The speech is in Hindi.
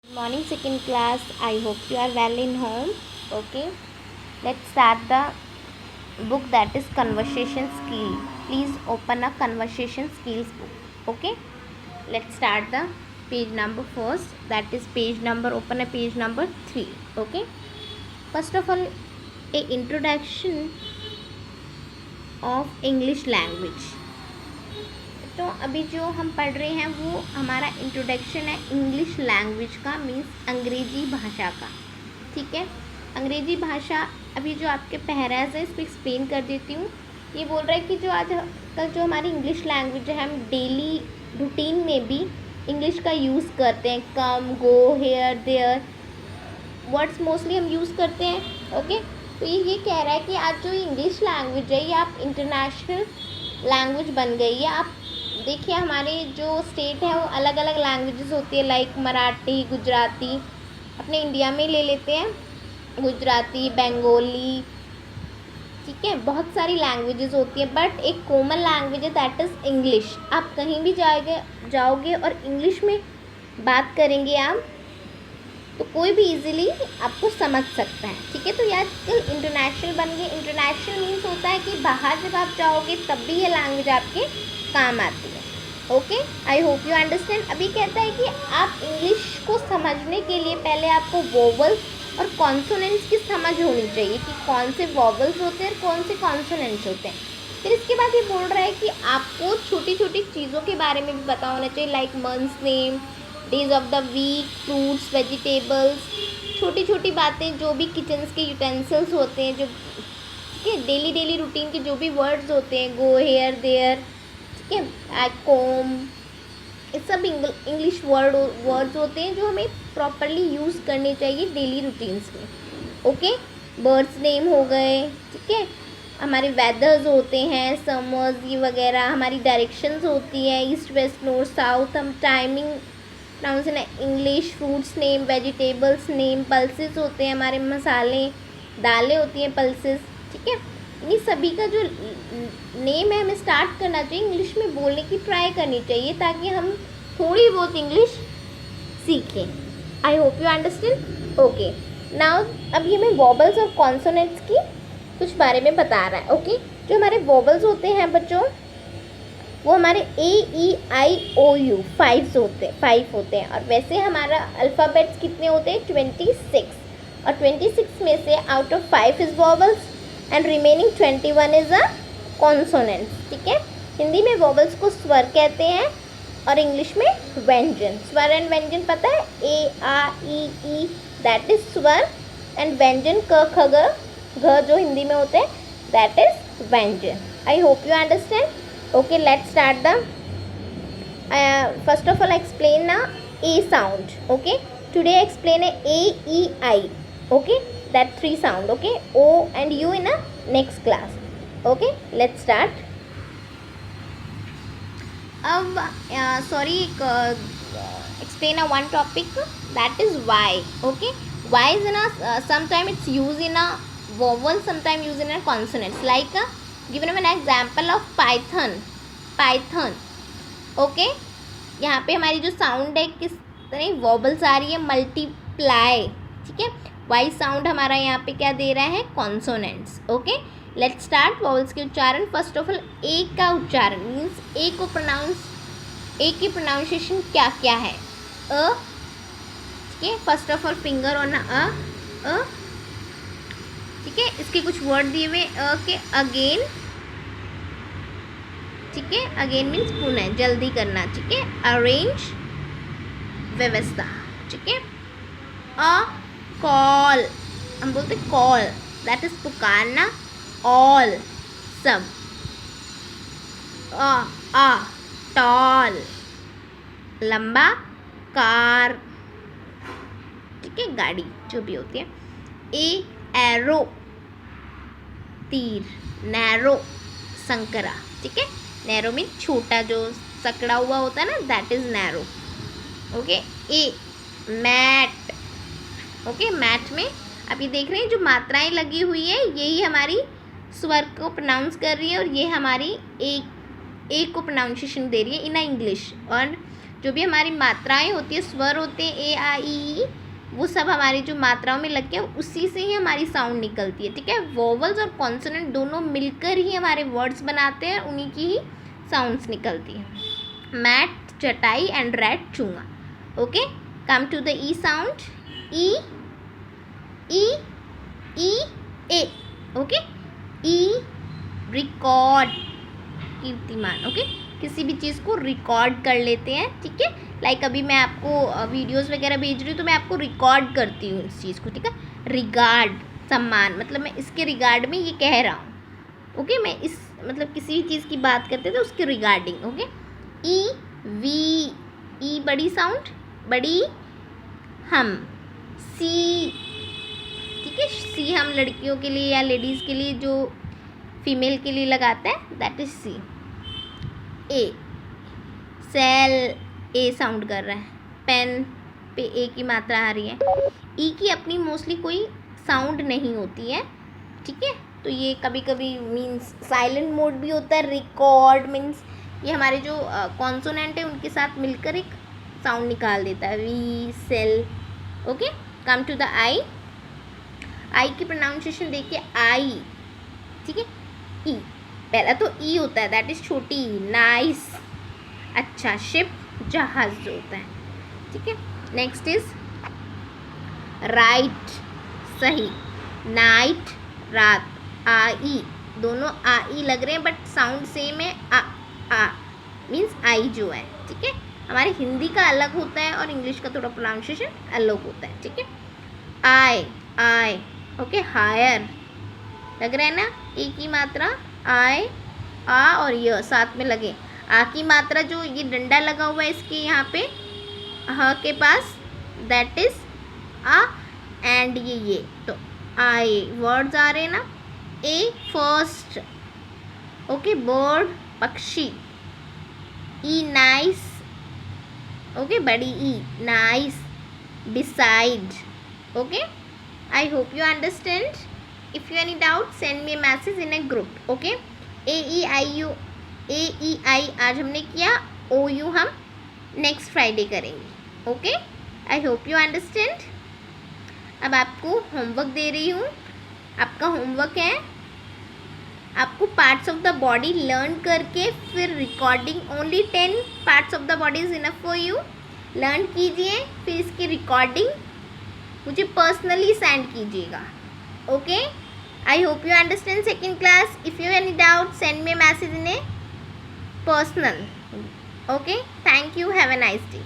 Good morning, second class. I hope you are well in home. Okay, let's start the book that is conversation skill. Please open a conversation skills book. Okay, let's start the page number first. That is page number. Open a page number 3. Okay, first of all, a introduction of English language. तो अभी जो हम पढ़ रहे हैं वो हमारा इंट्रोडक्शन है इंग्लिश लैंग्वेज का, मीन्स अंग्रेज़ी भाषा का. ठीक है, अंग्रेज़ी भाषा. अभी जो आपके पैराज है इसको एक्सप्लेन कर देती हूँ. ये बोल रहा है कि जो आज कल जो हमारी इंग्लिश लैंग्वेज है, हम डेली रूटीन में भी इंग्लिश का यूज़ करते हैं. कम, गो, हेयर, देयर वर्ड्स मोस्टली हम यूज़ करते हैं. ओके, तो ये कह रहा है कि आज जो इंग्लिश लैंग्वेज है ये आप इंटरनेशनल लैंग्वेज बन गई है. आप देखिए हमारे जो स्टेट है वो अलग अलग लैंग्वेजेस होती है, लाइक मराठी, गुजराती. अपने इंडिया में ले लेते हैं गुजराती, बंगाली. ठीक है, बहुत सारी लैंग्वेजेस होती है, बट एक कॉमन लैंग्वेज है दैट इज़ इंग्लिश. आप कहीं भी जाओगे और इंग्लिश में बात करेंगे आप, तो कोई भी इजीली आपको समझ सकता है. ठीक है, तो ये आजकल इंटरनेशनल बन गए. इंटरनेशनल मीन्स होता है कि बाहर जब आप जाओगे तब भी ये लैंग्वेज आपके काम आती है. Okay, I hope you understand. अभी कहता है कि आप इंग्लिश को समझने के लिए पहले आपको वोवल्स और कॉन्सोनेंट्स की समझ होनी चाहिए कि कौन से वोवल्स होते हैं और कौन से कॉन्सोनेंट्स होते हैं. फिर इसके बाद ये बोल रहा है कि आपको छोटी छोटी चीज़ों के बारे में भी पता होना चाहिए, like months name, days of the week, fruits, vegetables. छोटी छोटी बातें जो भी किचन्स के यूटेंसिल्स होते हैं, जो ठीक है डेली रूटीन के जो भी वर्ड्स होते हैं, गो, हेयर, देयर, ठीक है, एट कोम, ये सब इंग्लिश वर्ड्स होते हैं जो हमें प्रॉपरली यूज़ करने चाहिए डेली रूटीन्स में. ओके, बर्ड्स नेम हो गए. ठीक है, हमारे वेदर्स होते हैं, समर्स ये वगैरह. हमारी डायरेक्शंस होती है, ईस्ट, वेस्ट, नॉर्थ, साउथ. हम timing nouns in English, fruits name, vegetables name. Pulses होते हैं हमारे, मसाले, दालें होती हैं, पल्सेस. ठीक है, इन्हीं सभी का जो नेम है हमें स्टार्ट करना चाहिए, इंग्लिश में बोलने की ट्राई करनी चाहिए ताकि हम थोड़ी बहुत इंग्लिश सीखें. I hope you understand. Okay, now अभी हमें वॉबल्स और कॉन्सोनेंट्स की कुछ बारे में बता रहा है. ओके, जो हमारे वॉबल्स होते हैं बच्चों, वो हमारे AEIOU 5 होते हैं. और वैसे हमारा अल्फ़ाबेट्स कितने होते हैं? 26. और 26 में से out of 5 is वॉबल्स and remaining 21 is a consonants. ठीक है, हिंदी में वॉबल्स को स्वर कहते हैं और इंग्लिश में व्यंजन. स्वर एंड व्यंजन पता है, A, A, E, that is स्वर, एंड व्यंजन क, ख, घ जो हिंदी में होते हैं दैट इज व्यंजन. I hope you understand. Okay, let's start the first of all explain the A sound. Okay, today explain A, E, I. Okay, that 3 sound. Okay, O and U in a next class. Okay, let's start. अब sorry, explain a one topic that is Y. Okay, Y is in a sometime it's used in a vowel, sometime used in a consonants, like given an example of Python. Okay, यहाँ पे हमारी जो साउंड है किस तरह वॉबल्स आ रही है, मल्टीप्लाई. ठीक है, वाई साउंड हमारा यहाँ पे क्या दे रहा है? कॉन्सोनेंट्स. ओके, लेट्स स्टार्ट वॉबल्स के उच्चारण. फर्स्ट ऑफ ऑल ए का उच्चारण मीन्स ए की प्रोनाउंसिएशन क्या क्या है? अ. ठीक है, first of all finger on a. ठीक है, इसके कुछ वर्ड दिए हुए अ के. अगेन. ठीक है, अगेन मीन्स पुनः, जल्दी करना. ठीक है, अरेंज, व्यवस्था. ठीक है, अ कॉल, हम बोलते कॉल, दैट इज पुकारना. ऑल, सब. अ टॉल, लंबा. कार, ठीक है, गाड़ी जो भी होती है. ए एरो, तीर. नैरो, संकरा. ठीक है, नैरो मीन छोटा, जो सकड़ा हुआ होता है ना, that is narrow. Okay, A mat. Okay, mat में आप ये देख रहे हैं जो मात्राएं लगी हुई है यही हमारी स्वर को प्रोनाउंस कर रही है और ये हमारी ए को प्रोनाउंसिएशन दे रही है इन इंग्लिश. और जो भी हमारी मात्राएं होती है, स्वर होते हैं ए आ ई, वो सब हमारी जो मात्राओं में लग के उसी से ही हमारी साउंड निकलती है, ठीक है। वोवल्स और कॉन्सोनेंट दोनों मिलकर ही हमारे वर्ड्स बनाते हैं, उन्हीं की ही साउंड्स निकलती हैं। मैट चटाई एंड रैट चूंगा। Okay, come to the E sound, E E E A. Okay, E record, कीर्तिमान। ओके, किसी भी चीज़ को रिकॉर्ड कर लेते हैं, ठीक है। लाइक अभी मैं आपको वीडियोस वगैरह भेज रही हूँ तो मैं आपको रिकॉर्ड करती हूँ इस चीज़ को, ठीक है। रिगार्ड, सम्मान, मतलब मैं इसके रिगार्ड में ये कह रहा हूँ। ओके, मैं इस मतलब किसी भी चीज़ की बात करते तो उसके रिगार्डिंग। ओके, ई वी, ई बड़ी साउंड, बड़ी हम, सी, ठीक है। सी हम लड़कियों के लिए या लेडीज़ के लिए जो फीमेल के लिए लगाते हैं, that is C. A cell, A sound कर रहा है। पेन पे ए की मात्रा आ रही है। ई की अपनी मोस्टली कोई साउंड नहीं होती है, ठीक है। तो ये कभी कभी मीन्स साइलेंट मोड भी होता है। रिकॉर्ड मीन्स ये हमारे जो कॉन्सोनेंट है उनके साथ मिलकर एक साउंड निकाल देता है। We, sell. Okay, come to the I. I की प्रोनाउंसिएशन देखिए, आई, ठीक है। ई, पहला तो ई होता है, दैट इज छोटी ई। नाइस, अच्छा। शिप, जहाज जो होता है, ठीक है। नेक्स्ट इज राइट, सही। नाइट, रात। आ ई, दोनों आ ई लग रहे हैं बट साउंड सेम है। आ मीन्स आई जो है, ठीक है। हमारे हिंदी का अलग होता है और इंग्लिश का थोड़ा प्रोनाउंसिएशन अलग होता है, ठीक है। आई, आई। ओके, हायर लग रहा है ना, ए की मात्रा। आई, आ और य साथ में लगे। आ की मात्रा जो ये डंडा लगा हुआ है इसके यहाँ पे ह के पास, दैट इज आ, एंड ये तो आई वर्ड्स आ रहे हैं ना। ए फर्स्ट। ओके, बर्ड, पक्षी। ई नाइस। ओके, बड़ी ई, nice. beside. Okay, I hope you understand. If you any doubt, send me a message in a group. Okay, AEIU, AEI आज हमने किया, OU हम नेक्स्ट फ्राइडे करेंगे. Okay, I hope you understand. अब आपको होमवर्क दे रही हूँ. आपका होमवर्क है आपको parts of the body learn करके फिर recording, only 10 parts of the body is enough for you. Learn कीजिए, फिर इसकी रिकॉर्डिंग मुझे पर्सनली सेंड कीजिएगा. Okay, I hope you understand second class. If you any doubt, send me message in A personal. Okay, thank you. Have a nice day.